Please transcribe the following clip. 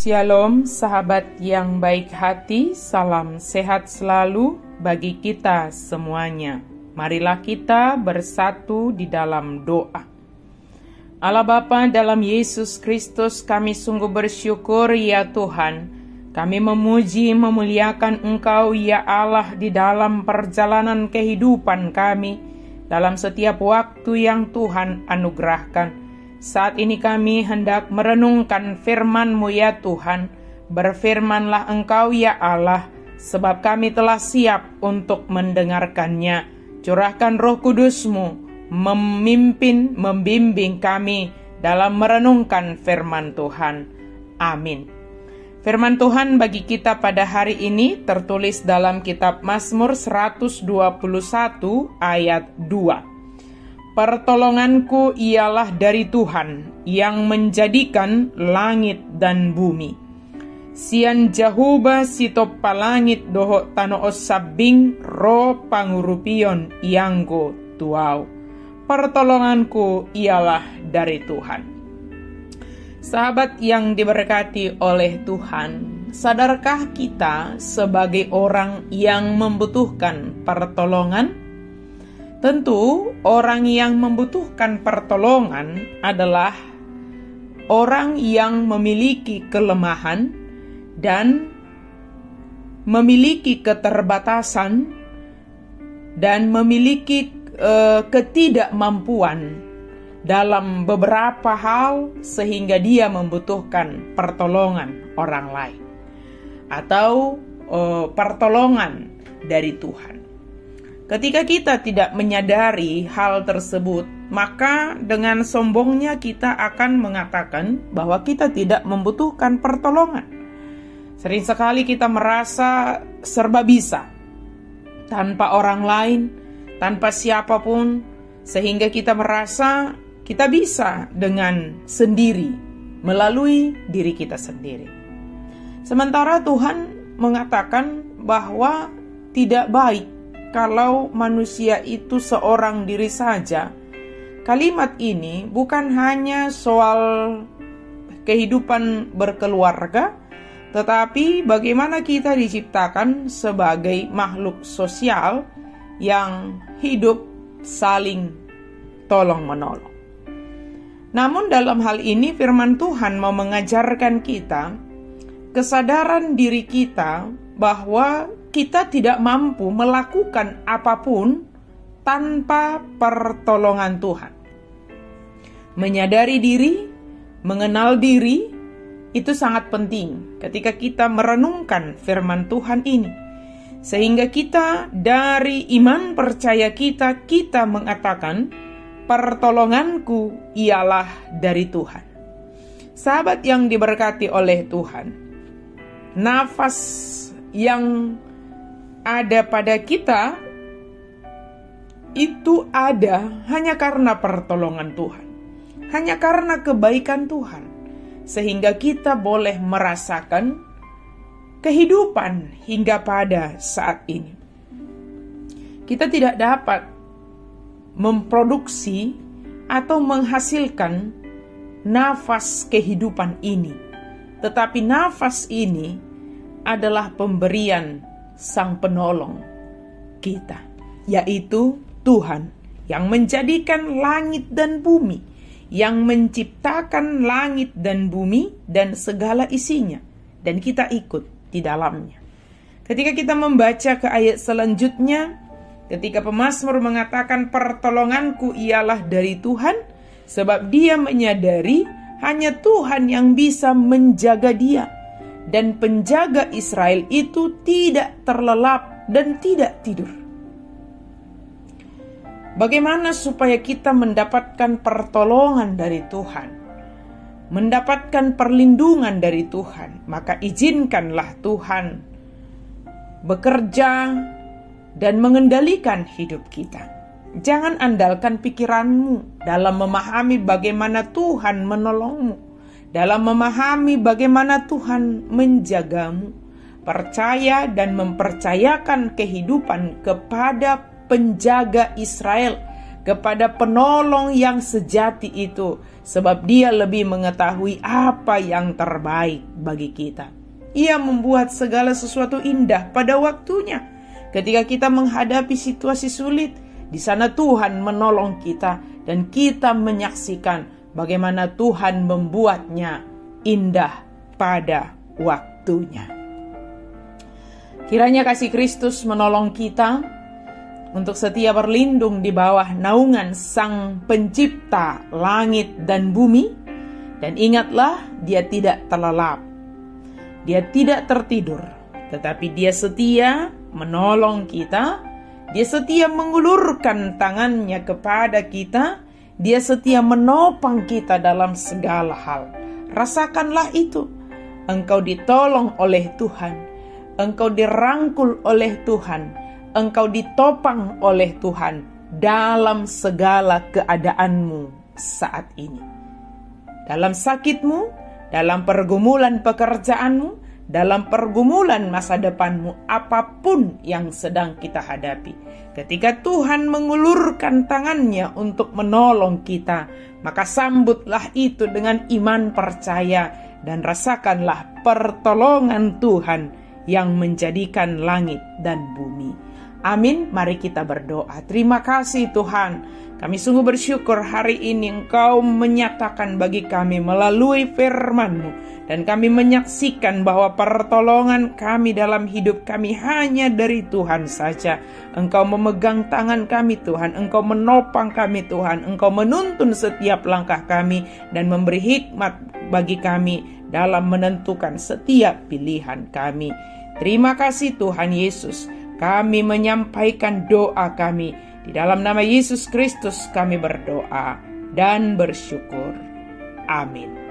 Shalom sahabat yang baik hati, salam sehat selalu bagi kita semuanya. Marilah kita bersatu di dalam doa. Allah Bapa, dalam Yesus Kristus kami sungguh bersyukur ya Tuhan. Kami memuji memuliakan Engkau ya Allah di dalam perjalanan kehidupan kami, dalam setiap waktu yang Tuhan anugerahkan. Saat ini kami hendak merenungkan firman-Mu ya Tuhan. Berfirmanlah Engkau ya Allah, sebab kami telah siap untuk mendengarkannya. Curahkan Roh Kudus-Mu, memimpin, membimbing kami dalam merenungkan firman Tuhan. Amin. Firman Tuhan bagi kita pada hari ini tertulis dalam kitab Mazmur 121 ayat 2. Pertolonganku ialah dari Tuhan yang menjadikan langit dan bumi. Sian Jahuba sitop palangit doho tano osabing ro pangurupion ianggo tuau. Pertolonganku ialah dari Tuhan. Sahabat yang diberkati oleh Tuhan, sadarkah kita sebagai orang yang membutuhkan pertolongan? Tentu, orang yang membutuhkan pertolongan adalah orang yang memiliki kelemahan dan memiliki keterbatasan dan memiliki ketidakmampuan dalam beberapa hal sehingga dia membutuhkan pertolongan orang lain atau pertolongan dari Tuhan. Ketika kita tidak menyadari hal tersebut, maka dengan sombongnya kita akan mengatakan bahwa kita tidak membutuhkan pertolongan. Sering sekali kita merasa serba bisa, tanpa orang lain, tanpa siapapun, sehingga kita merasa kita bisa dengan sendiri, melalui diri kita sendiri. Sementara Tuhan mengatakan bahwa tidak baik kalau manusia itu seorang diri saja. Kalimat ini bukan hanya soal kehidupan berkeluarga, tetapi bagaimana kita diciptakan sebagai makhluk sosial yang hidup saling tolong-menolong. Namun dalam hal ini firman Tuhan mau mengajarkan kita kesadaran diri kita bahwa kita tidak mampu melakukan apapun tanpa pertolongan Tuhan. Menyadari diri, mengenal diri, itu sangat penting ketika kita merenungkan firman Tuhan ini. Sehingga kita dari iman percaya kita mengatakan, pertolonganku ialah dari Tuhan. Sahabat yang diberkati oleh Tuhan, nafas yang ada pada kita itu ada hanya karena pertolongan Tuhan, hanya karena kebaikan Tuhan, sehingga kita boleh merasakan kehidupan hingga pada saat ini. Kita tidak dapat memproduksi atau menghasilkan nafas kehidupan ini, tetapi nafas ini adalah pemberian Sang Penolong kita, yaitu Tuhan yang menjadikan langit dan bumi, yang menciptakan langit dan bumi dan segala isinya, dan kita ikut di dalamnya. Ketika kita membaca ke ayat selanjutnya, ketika pemazmur mengatakan pertolonganku ialah dari Tuhan, sebab dia menyadari hanya Tuhan yang bisa menjaga dia. Dan penjaga Israel itu tidak terlelap dan tidak tidur. Bagaimana supaya kita mendapatkan pertolongan dari Tuhan, mendapatkan perlindungan dari Tuhan? Maka izinkanlah Tuhan bekerja dan mengendalikan hidup kita. Jangan andalkan pikiranmu dalam memahami bagaimana Tuhan menolongmu, dalam memahami bagaimana Tuhan menjagamu. Percaya dan mempercayakan kehidupan kepada penjaga Israel, kepada penolong yang sejati itu, sebab Dia lebih mengetahui apa yang terbaik bagi kita. Ia membuat segala sesuatu indah pada waktunya. Ketika kita menghadapi situasi sulit, di sana Tuhan menolong kita dan kita menyaksikan bagaimana Tuhan membuatnya indah pada waktunya. Kiranya kasih Kristus menolong kita untuk setia berlindung di bawah naungan Sang Pencipta langit dan bumi. Dan ingatlah, Dia tidak terlelap, Dia tidak tertidur, tetapi Dia setia menolong kita. Dia setia mengulurkan tangannya kepada kita. Dia setia menopang kita dalam segala hal. Rasakanlah itu. Engkau ditolong oleh Tuhan. Engkau dirangkul oleh Tuhan. Engkau ditopang oleh Tuhan dalam segala keadaanmu saat ini. Dalam sakitmu, dalam pergumulan pekerjaanmu, dalam pergumulan masa depanmu, apapun yang sedang kita hadapi. Ketika Tuhan mengulurkan tangannya untuk menolong kita, maka sambutlah itu dengan iman percaya dan rasakanlah pertolongan Tuhan yang menjadikan langit dan bumi. Amin. Mari kita berdoa. Terima kasih Tuhan. Kami sungguh bersyukur hari ini Engkau menyatakan bagi kami melalui firman-Mu. Dan kami menyaksikan bahwa pertolongan kami dalam hidup kami hanya dari Tuhan saja. Engkau memegang tangan kami Tuhan. Engkau menopang kami Tuhan. Engkau menuntun setiap langkah kami dan memberi hikmat bagi kami dalam menentukan setiap pilihan kami. Terima kasih Tuhan Yesus. Kami menyampaikan doa kami. Di dalam nama Yesus Kristus kami berdoa dan bersyukur. Amin.